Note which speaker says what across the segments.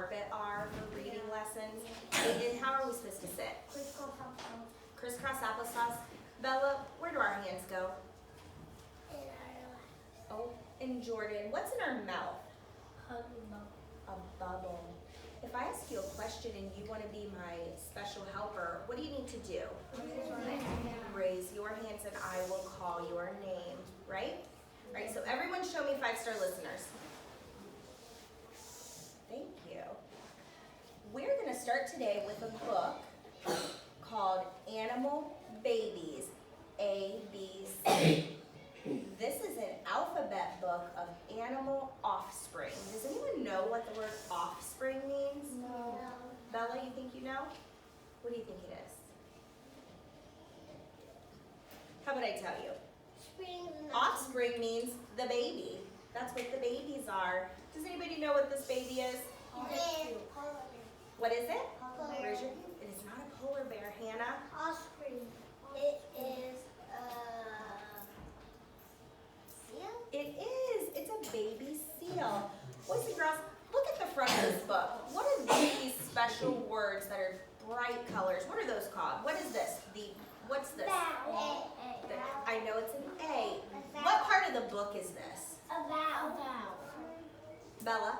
Speaker 1: carpet are for reading lessons. And how are we supposed to sit? Crisscross applesauce. Bella, where do our hands go? Oh, and Jordan, what's in our mouth? A bubble. If I ask you a question and you want to be my special helper, what do you need to do? Raise your hands and I will call your name, right? All right, so everyone show me 5-star listeners. Thank you. We're going to start today with a book called Animal Babies, A, B, C. This is an alphabet book of animal offspring. Does anyone know what the word offspring means?
Speaker 2: No.
Speaker 1: Bella, you think you know? What do you think it is? How about I tell you? Offspring means the baby. That's what the babies are. Does anybody know what this baby is? What is it?
Speaker 2: Polar
Speaker 1: Raise your hand. It is not a polar bear, Hannah.
Speaker 2: Offspring. It is seal.
Speaker 1: It is. It's a baby seal. Boys and girls, look at the front of this book. What are these special words that are bright colors? What are those called? What is this? What's this? I know it's an A. What part of the book is this?
Speaker 2: A vowel.
Speaker 1: Bella?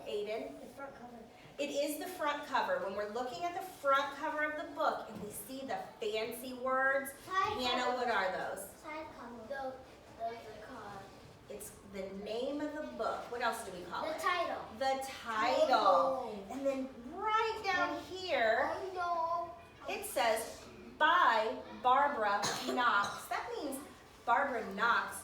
Speaker 1: Aiden?
Speaker 2: The front cover.
Speaker 1: It is the front cover. When we're looking at the front cover of the book and we see the fancy words, Hannah, what are those?
Speaker 2: Side cover. Those are called.
Speaker 1: It's the name of the book. What else do we call it?
Speaker 2: The title.
Speaker 1: The title. And then right down here,
Speaker 2: no.
Speaker 1: it says, by Barbara Knox. That means Barbara Knox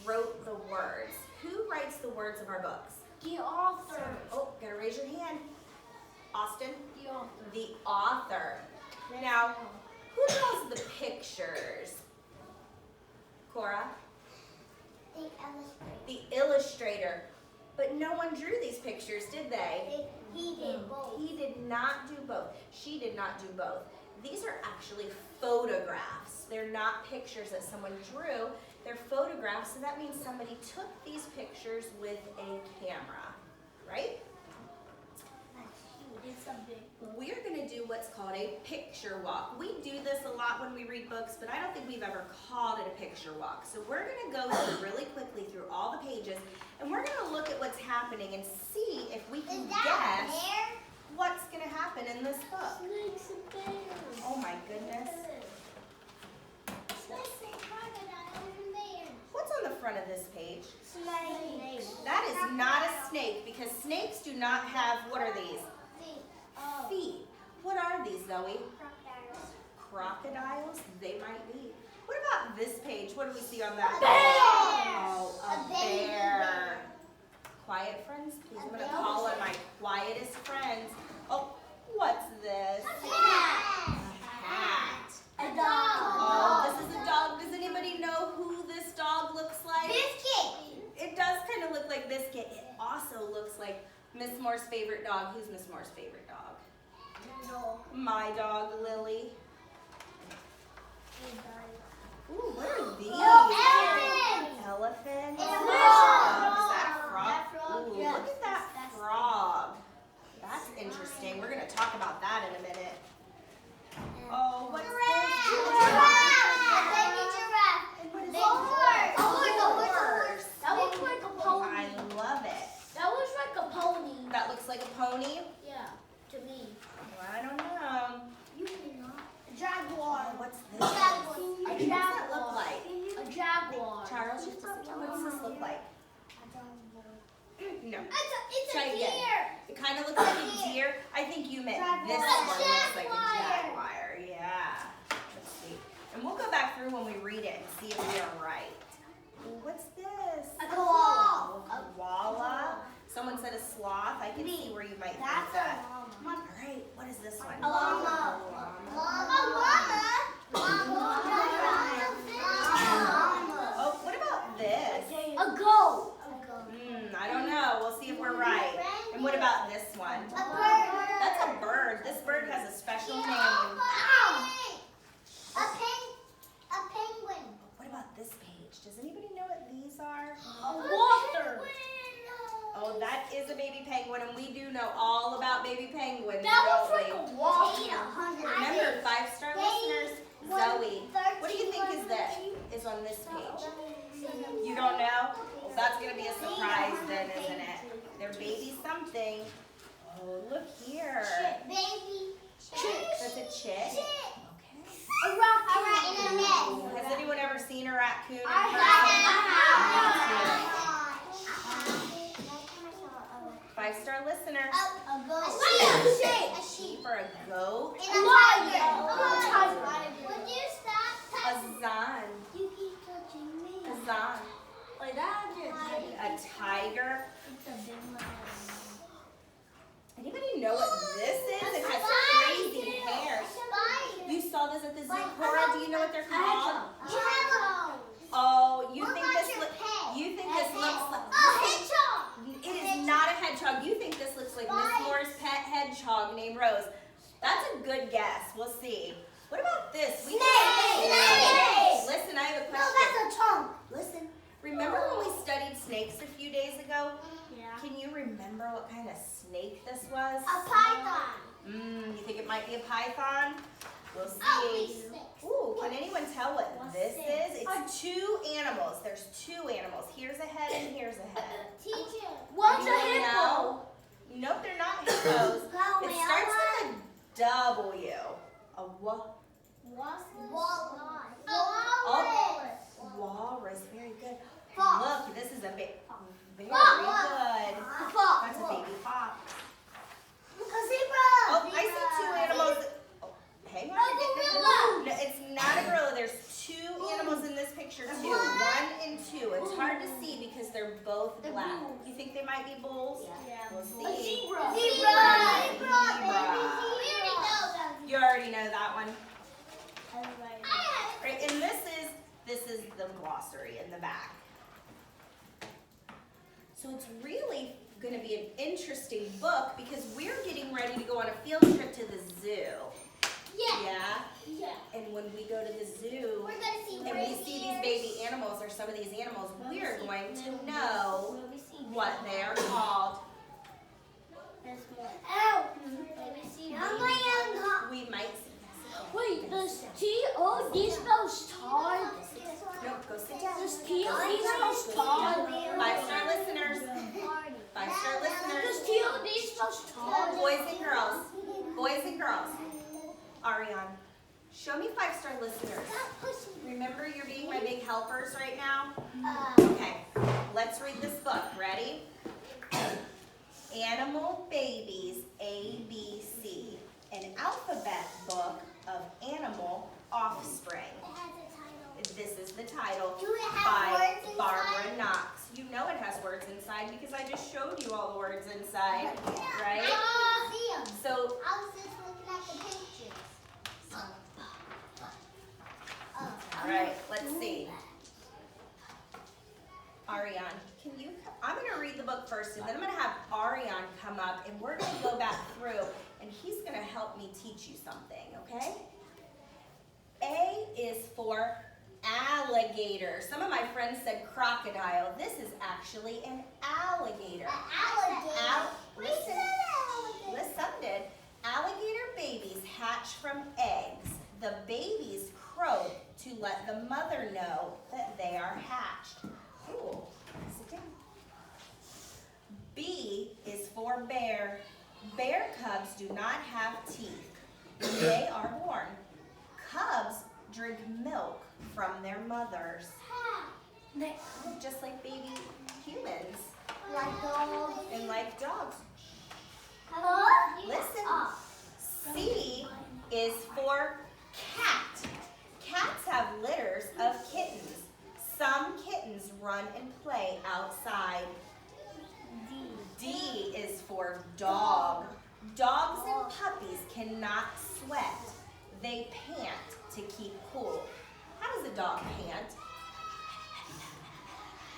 Speaker 1: wrote the words. Who writes the words of our books?
Speaker 2: The author.
Speaker 1: Oh, gotta raise your hand. Austin?
Speaker 2: The author.
Speaker 1: The author. Now, who draws the pictures? Cora?
Speaker 2: The illustrator.
Speaker 1: The illustrator. But no one drew these pictures, did they?
Speaker 2: He did both.
Speaker 1: He did not do both. She did not do both. These are actually photographs. They're not pictures that someone drew. They're photographs, so that means somebody took these pictures with a camera, right?
Speaker 2: That's huge. It's a big book.
Speaker 1: We're going to do what's called a picture walk. We do this a lot when we read books, but I don't think we've ever called it a picture walk. So we're going to go through really quickly through all the pages, and we're going to look at what's happening and see if we can guess what's going to happen in this book.
Speaker 2: Snakes and bears.
Speaker 1: Oh my goodness.
Speaker 2: Snakes and crocodiles and bears.
Speaker 1: What's on the front of this page?
Speaker 2: Snakes.
Speaker 1: That is not a snake because snakes do not have, what are these? Feet. What are these, Zoe?
Speaker 2: Crocodiles.
Speaker 1: Crocodiles? They might be. What about this page? What do we see on that
Speaker 2: A
Speaker 1: page?
Speaker 2: bear.
Speaker 1: Oh,
Speaker 2: A
Speaker 1: a
Speaker 2: baby
Speaker 1: bear. Quiet, friends, please. I'm going to
Speaker 2: A
Speaker 1: call on
Speaker 2: bear.
Speaker 1: my quietest friends. Oh, what's this?
Speaker 2: A
Speaker 1: A
Speaker 2: cat.
Speaker 1: hat.
Speaker 2: A dog.
Speaker 1: Oh, this is a dog. Does anybody know who this dog looks like?
Speaker 2: Biscuit.
Speaker 1: It does kind of look like Biscuit. It also looks like Miss Moore's favorite dog. Who's Miss Moore's favorite dog? My dog, Lily. Ooh, what are these?
Speaker 2: Elephant.
Speaker 1: Elephant.
Speaker 2: It's a
Speaker 1: Frog.
Speaker 2: frog.
Speaker 1: Is that frog?
Speaker 2: That frog,
Speaker 1: Ooh,
Speaker 2: yes.
Speaker 1: look at that frog. That's interesting. We're going to talk about that in a minute. Oh, what's this?
Speaker 2: A baby giraffe.
Speaker 1: What is
Speaker 2: Big
Speaker 1: this?
Speaker 2: horse. That looks like a pony.
Speaker 1: I love it.
Speaker 2: That looks like a pony.
Speaker 1: That looks like a pony?
Speaker 2: Yeah, to me.
Speaker 1: Well, I don't know.
Speaker 2: You cannot. A jaguar.
Speaker 1: Oh, what's
Speaker 2: A
Speaker 1: this?
Speaker 2: jaguar.
Speaker 1: What does that look like?
Speaker 2: A jaguar.
Speaker 1: Charles, what does this look like? No.
Speaker 2: It's
Speaker 1: Try
Speaker 2: a
Speaker 1: again.
Speaker 2: deer.
Speaker 1: It kind of looks like a deer. I think you meant this
Speaker 2: Jaguar.
Speaker 1: one looks like a
Speaker 2: Jaguar.
Speaker 1: jaguar. Yeah. Let's see. And we'll go back through when we read it and see if we are right. Ooh, what's this?
Speaker 2: A koala.
Speaker 1: A koala. Someone said a sloth. I can see where you might think
Speaker 2: That's
Speaker 1: that.
Speaker 2: a llama.
Speaker 1: All right. What is this one?
Speaker 2: A llama.
Speaker 1: Oh, what about this?
Speaker 2: A goat.
Speaker 1: I don't know. We'll see if we're right. And what about this one? That's a bird. This bird has a special name. What about this page? Does anybody know what these are?
Speaker 2: A water.
Speaker 1: Oh, that is a baby penguin, and we do know all about baby penguins,
Speaker 2: That
Speaker 1: don't
Speaker 2: was
Speaker 1: we?
Speaker 2: like a walk.
Speaker 1: Remember, 5-star listeners, Zoe, what do you think is on this page? You don't know? Well, that's going to be a surprise then, isn't it? They're baby something. Oh, look here.
Speaker 2: Baby.
Speaker 1: That's a chick. Okay.
Speaker 2: A raccoon in a net.
Speaker 1: Has anyone ever seen a raccoon in
Speaker 2: I
Speaker 1: person?
Speaker 2: have.
Speaker 1: 5-star listeners.
Speaker 2: A goat.
Speaker 1: A sheep or a goat?
Speaker 2: A tiger. Would you stop
Speaker 1: A
Speaker 2: touching
Speaker 1: zan.
Speaker 2: You keep touching me.
Speaker 1: A zan.
Speaker 2: Like that.
Speaker 1: A tiger.
Speaker 2: It's a big one.
Speaker 1: Anybody know what this is? It has crazy hair. You saw this at the zoo, Cora. Do you know what they're called? Oh, you think this looks like it is not a hedgehog. You think this looks like Miss Moore's pet hedgehog named Rose. That's a good guess. We'll see. What about this?
Speaker 2: Snake!
Speaker 1: Listen, I have a question.
Speaker 2: No, that's a chunk.
Speaker 1: Listen, remember when we studied snakes a few days ago?
Speaker 2: Yeah.
Speaker 1: Can you remember what kind of snake this was?
Speaker 2: A python.
Speaker 1: You think it might be a python? We'll
Speaker 2: Oh,
Speaker 1: see.
Speaker 2: these snakes.
Speaker 1: Ooh, can anyone tell what this is? It's two animals. There's two animals. Here's a head and here's a head.
Speaker 2: Teacher. What's a
Speaker 1: Anyone
Speaker 2: hippo?
Speaker 1: know? Nope, they're not hippos. It starts with a W. A what? Walrus. Very good. Look, this is a very good. That's a baby fox. Oh, I see two animals. Oh, hang on. No, it's not a gorilla. There's two animals in this picture too. 1 and 2. It's hard to see because they're both black. You think they might be bulls? We'll see. You already know that one. Right, and this is the glossary in the back. So it's really going to be an interesting book because we're getting ready to go on a field trip to the zoo. Yeah? And when we go to the zoo and we see these baby animals or some of these animals, we are going to know what they are called. We might see this.
Speaker 2: Wait, does T-O-D spell star?
Speaker 1: No, go sit down.
Speaker 2: Does T-O-D spell star?
Speaker 1: 5-star listeners. 5-star listeners.
Speaker 2: Does T-O-D spell star?
Speaker 1: Boys and girls. Boys and girls. Ariane, show me 5-star listeners. Remember, you're being my big helpers right now? Okay, let's read this book. Ready? Animal Babies ABC, an alphabet book of animal offspring. This is the title by Barbara Knox. You know it has words inside because I just showed you all the words inside, right? So, all right, let's see. Ariane, I'm going to read the book first, and then I'm going to have Ariane come up, and we're going to go back through, and he's going to help me teach you something, okay? A is for alligator. Some of my friends said crocodile. This is actually an alligator. Listen, did. Alligator babies hatch from eggs. The babies crow to let the mother know that they are hatched. Ooh, sit down. B is for bear. Bear cubs do not have teeth when they are born. Cubs drink milk from their mothers. Just like baby humans. And like dogs. Listen. C is for cat. Cats have litters of kittens. Some kittens run and play outside. D is for dog. Dogs and puppies cannot sweat. They pant to keep cool. How does a dog pant?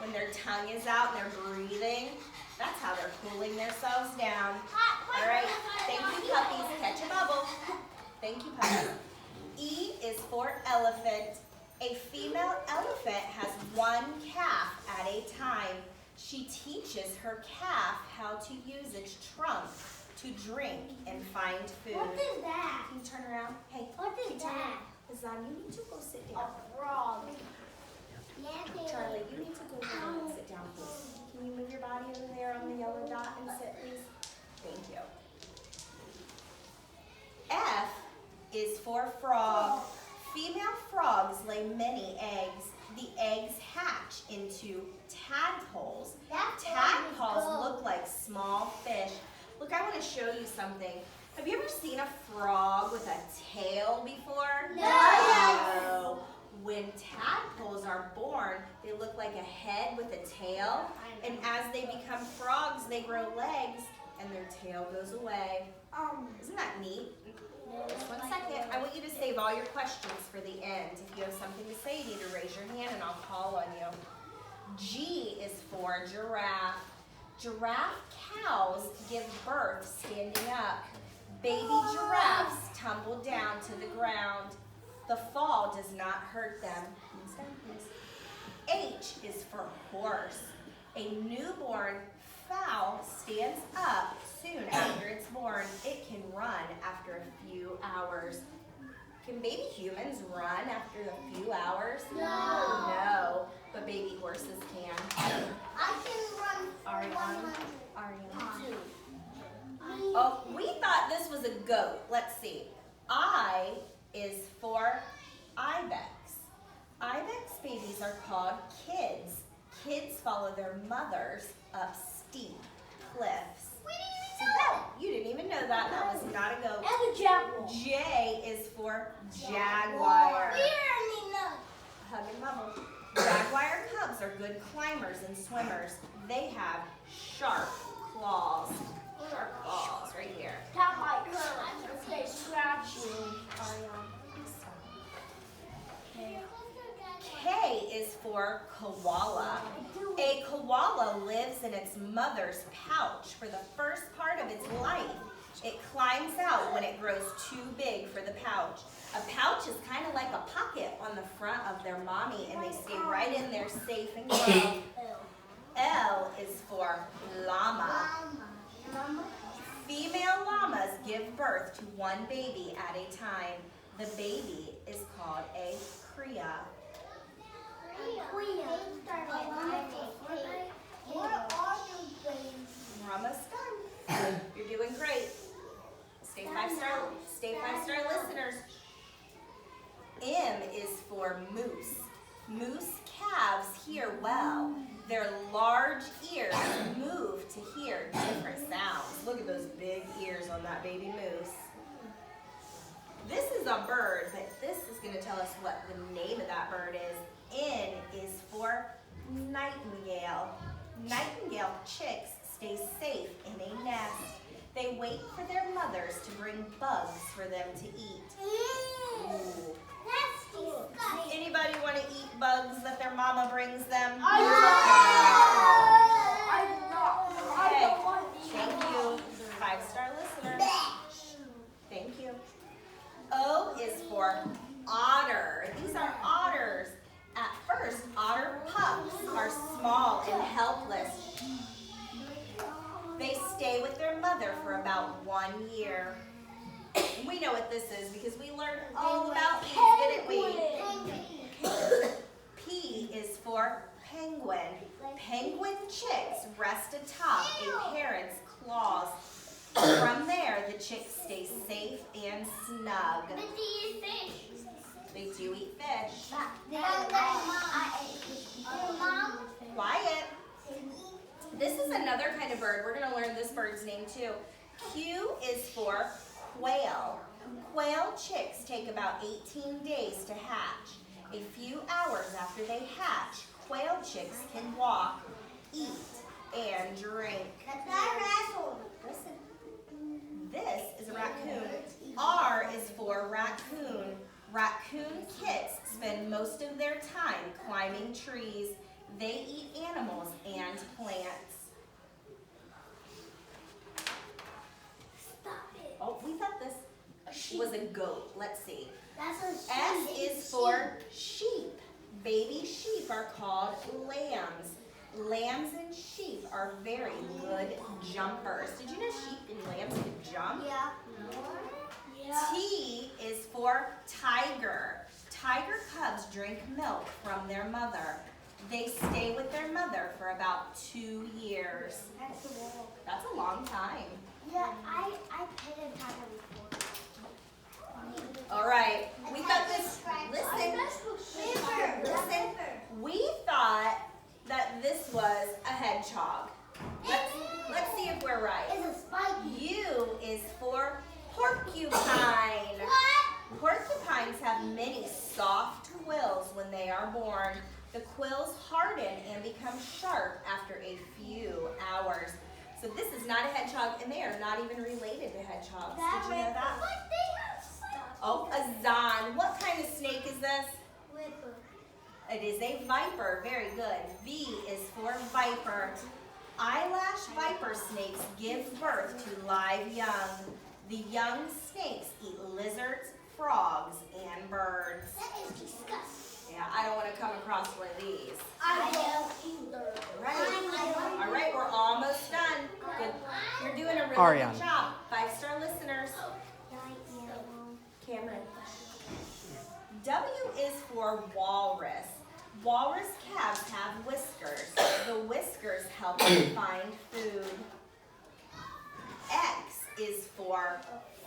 Speaker 1: When their tongue is out and they're breathing, that's how they're cooling themselves down. All right, thank you, puppies. Catch a bubble. Thank you, puppies. E is for elephant. A female elephant has one calf at a time. She teaches her calf how to use its trunk to drink and find food.
Speaker 2: What is that?
Speaker 1: Can you turn around? Hey,
Speaker 2: What
Speaker 1: can
Speaker 2: is
Speaker 1: you turn
Speaker 2: that?
Speaker 1: around? Azan, you need to go sit down.
Speaker 2: A frog.
Speaker 1: Charlie, you need to go over there and sit down, please. Can you move your body over there on the yellow dot and sit, please? Thank you. F is for frog. Female frogs lay many eggs. The eggs hatch into tadpoles. Tadpoles look like small fish. Look, I want to show you something. Have you ever seen a frog with a tail before? No. When tadpoles are born, they look like a head with a tail. And as they become frogs, they grow legs and their tail goes away. Isn't that neat? Just 1 second. I want you to save all your questions for the end. If you have something to say, you need to raise your hand and I'll call on you. G is for giraffe. Giraffe cows give birth standing up. Baby giraffes tumble down to the ground. The fall does not hurt them. H is for horse. A newborn fowl stands up soon after it's born. It can run after a few hours. Can baby humans run after a few hours? No, but baby horses can.
Speaker 2: I can run.
Speaker 1: Ariana too. Oh, we thought this was a goat. Let's see. I is for ibex. Ibex babies are called kids. Kids follow their mothers up steep cliffs. You didn't even know that. That was not a goat.
Speaker 2: And a jaguar.
Speaker 1: J is for jaguar. Hug and bubble. Jaguar cubs are good climbers and swimmers. They have sharp claws. Sharp claws right here.
Speaker 2: Tap my curl if they scratch you.
Speaker 1: K is for koala. A koala lives in its mother's pouch for the first part of its life. It climbs out when it grows too big for the pouch. A pouch is kind of like a pocket on the front of their mommy, and they stay right in there safe and grow. L is for llama. Female llamas give birth to one baby at a time. The baby is called a cria. We're almost done. You're doing great. Stay five-star listeners. M is for moose. Moose calves hear well. Their large ears move to hear different sounds. Look at those big ears on that baby moose. This is a bird, but this is going to tell us what the name of that bird is. N is for nightingale. Nightingale chicks stay safe in a nest. They wait for their mothers to bring bugs for them to eat. Ooh. Anybody want to eat bugs that their mama brings them? Okay. Thank you. Five-star listener. Thank you. O is for otter. These are otters. At first, otter pups are small and helpless. They stay with their mother for about 1 year. And we know what this is because we learned all about these, didn't we? P is for penguin. Penguin chicks rest atop a parent's claws. From there, the chicks stay safe and snug. They do eat fish. Quiet. This is another kind of bird. We're going to learn this bird's name too. Q is for quail. Quail chicks take about 18 days to hatch. A few hours after they hatch, quail chicks can walk, eat, and drink. Listen. This is a raccoon. R is for raccoon. Raccoon kits spend most of their time climbing trees. They eat animals and plants. Oh, we thought this was a goat. Let's see. S is for sheep. Baby sheep are called lambs. Lambs and sheep are very good jumpers. Did you know sheep and lambs can jump?
Speaker 2: Yeah.
Speaker 1: T is for tiger. Tiger cubs drink milk from their mother. They stay with their mother for about 2 years. That's a long time.
Speaker 2: Yeah, I petted a tiger before.
Speaker 1: All right, we got this. Listen, we thought that this was a hedgehog. Let's see if we're right.
Speaker 2: It's a spiky.
Speaker 1: U is for porcupine.
Speaker 2: What?
Speaker 1: Porcupines have many soft quills when they are born. The quills harden and become sharp after a few hours. So this is not a hedgehog, and they are not even related to hedgehogs. Did you know that?
Speaker 2: But they have stuff.
Speaker 1: Oh, a zon. What kind of snake is this?
Speaker 2: Whipper.
Speaker 1: It is a viper. Very good. V is for viper. Eyelash viper snakes give birth to live young. The young snakes eat lizards, frogs, and birds.
Speaker 2: That is disgusting.
Speaker 1: Yeah, I don't want to come across one of these.
Speaker 2: I don't either.
Speaker 1: All right, we're almost done. Good. You're doing a really
Speaker 3: Ariane.
Speaker 1: good job. 5-star listeners. Cameron. W is for walrus. Walrus calves have whiskers. The whiskers help them find food. X is for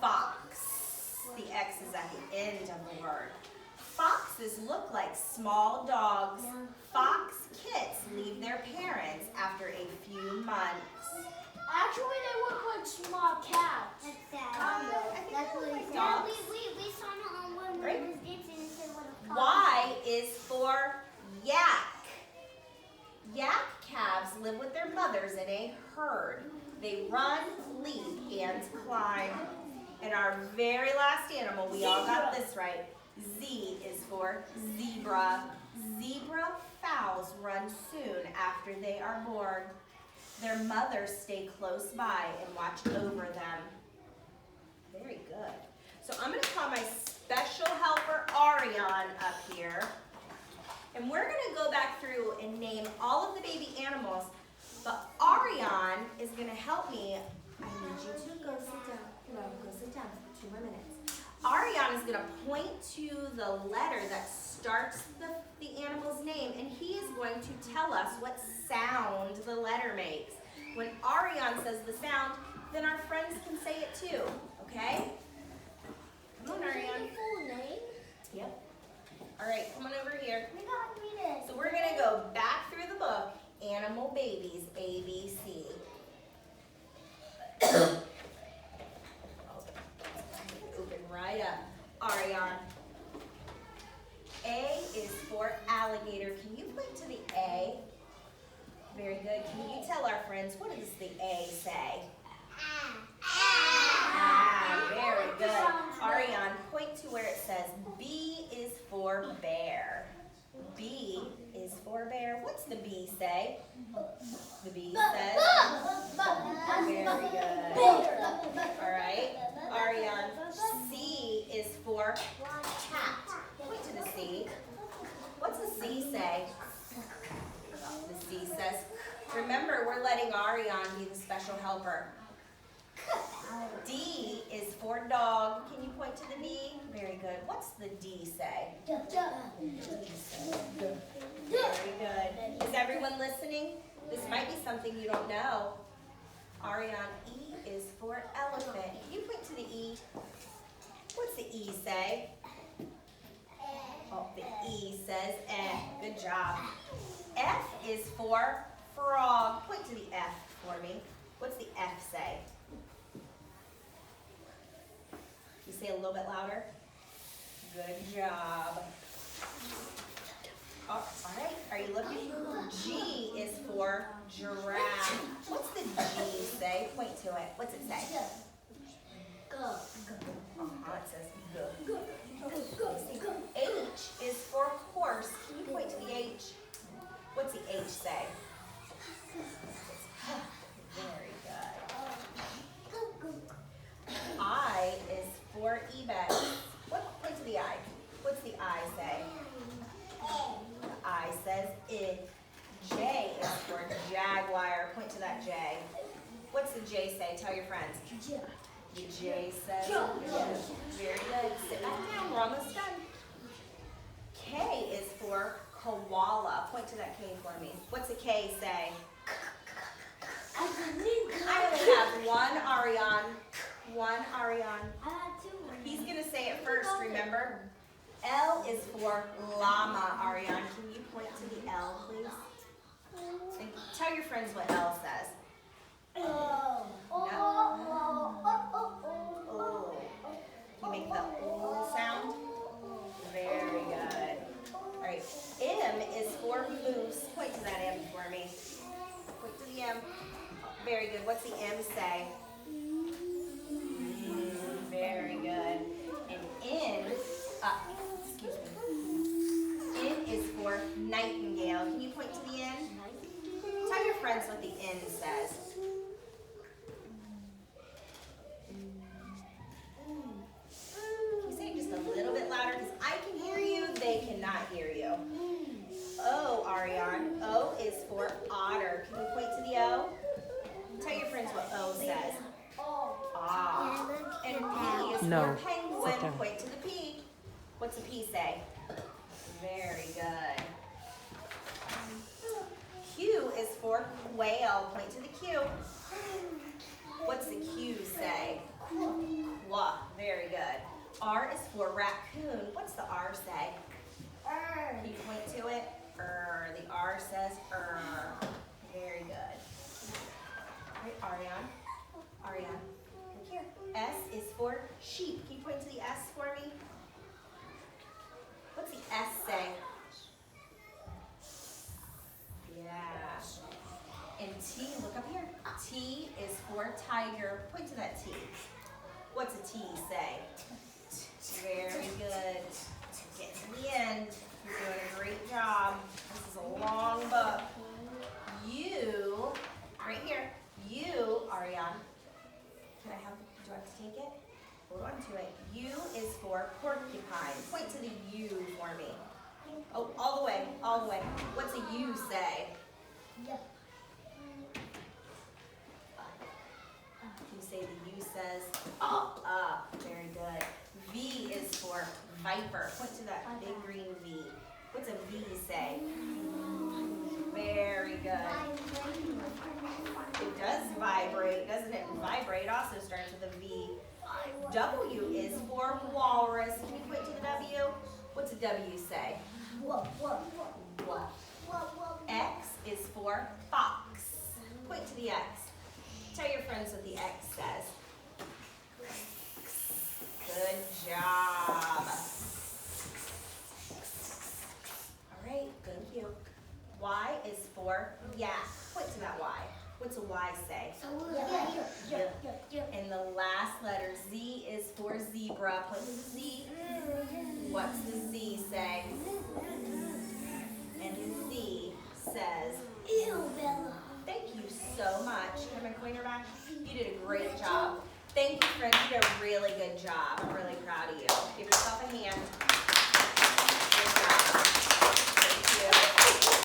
Speaker 1: fox. The X is at the end of the word. Foxes look like small dogs. Fox kits leave their parents after a few months.
Speaker 2: Actually, they look like small cats. That's sad.
Speaker 1: I think
Speaker 2: That's
Speaker 1: they
Speaker 2: what
Speaker 1: look
Speaker 2: he
Speaker 1: like
Speaker 2: said.
Speaker 1: dogs.
Speaker 2: We saw it on one
Speaker 1: Right.
Speaker 2: when we was dancing and said what a
Speaker 1: Y is for yak. Yak calves live with their mothers in a herd. They run, leap, and climb. And our very last animal, we all got this right. Z is for zebra. Zebra fowls run soon after they are born. Their mothers stay close by and watch over them. Very good. So I'm going to call my special helper, Ariane, up here. And we're going to go back through and name all of the baby animals. But Ariane is going to help me. I need you to go sit down. Go sit down for 2 more minutes. Ariane is going to point to the letter that starts the animal's name, and he is going to tell us what sound the letter makes. When Ariane says the sound, then our friends can say it too, okay? Come on, Ariane.
Speaker 2: full name?
Speaker 1: Yep. All right, come on over here.
Speaker 2: We gotta read it.
Speaker 1: So we're going to go back through the book, Animal Babies, ABC. Open right up. Ariane. A is for alligator. Can you point to the A? Very good. Can you tell our friends, what does the A say? Ah, very good. Ariane, point to where it says B is for bear. B is for bear. What's the B say? The B says, very good. All right. Ariane, C is for cat. Point to the C. What's the C say? The C says, remember, we're letting Ariane be the special helper. D is for dog. Can you point to the D? Very good. What's the D say? Very good. Is everyone listening? This might be something you don't know. Ariane, E is for elephant. Can you point to the E? What's the E say? Oh, the E says eh. Good job. F is for frog. Point to the F for me. What's the F say? You say a little bit louder. Good job. Oh, all right, are you looking? G is for giraffe. What's the G say? Point to it. What's it say?
Speaker 2: Go.
Speaker 1: It says go. H is for horse. Can you point to the H? What's the H say? Very good. I is for ibex. Point to the I. What's the I say? The I says id. J is for J say? Tell your friends.
Speaker 2: Yeah.
Speaker 1: The J says
Speaker 2: Yeah.
Speaker 1: very good. Sit back down. We're almost done. K is for koala. Point to that K for me. What's a K say? I only have one Ariane. One Ariane. He's going to say it first, remember? L is for llama, Ariane. Can you point to the L, please? And tell your friends what L says.
Speaker 2: Oh.
Speaker 1: Oh. You make the O sound? Very good. All right. M is for moose. Point to that M for me. Point to the M. Very good. What's the M say? Very good. And N, excuse me. N is for nightingale. Can you point to the N? Tell your friends what the N says. Can you say it just a little bit louder? Because I can hear you, they cannot hear you. O, Ariane. O is for otter. Can you point to the O? Tell your friends what O says. Ah. And P is for penguin. Point to the P. What's a P say? Very good. Q is for quail. Point to the Q. What's the Q say? Qua. Very good. R is for raccoon. What's the R say? Can you point to it? The R says Very good. All right, Ariane. Look here. S is for sheep. Can you point to the S for me? What's the S say? Yeah. And T, look up here. T is for tiger. Point to that T. What's a T say? Very good. Get to the end. You're doing a great job. This is a long book. U, right here. U, Ariane. Do I have to take it? Hold on to it. U is for porcupine. Point to the U for me. Oh, all the way. What's a U say? Can you say the U says up? Very good. V is for viper. Point to that big green V. What's a V say? Very good. It does vibrate, doesn't it? Vibrate also starts with a V. W is for walrus. Can you point to the W? What's a W say? X is for fox. Point to the X. Tell your friends what the X says. Good job. All right, thank you. Y is for yak. Point to that Y. What's a Y say? And the last letter, Z, is for zebra. Point to the Z. What's the Z say? And the Z says,
Speaker 2: Ew, Bella.
Speaker 1: thank you so much. Come and point her back. You did a great job. Thank you, friends. You did a really good job. I'm really proud of you. Give yourself a hand. Good job.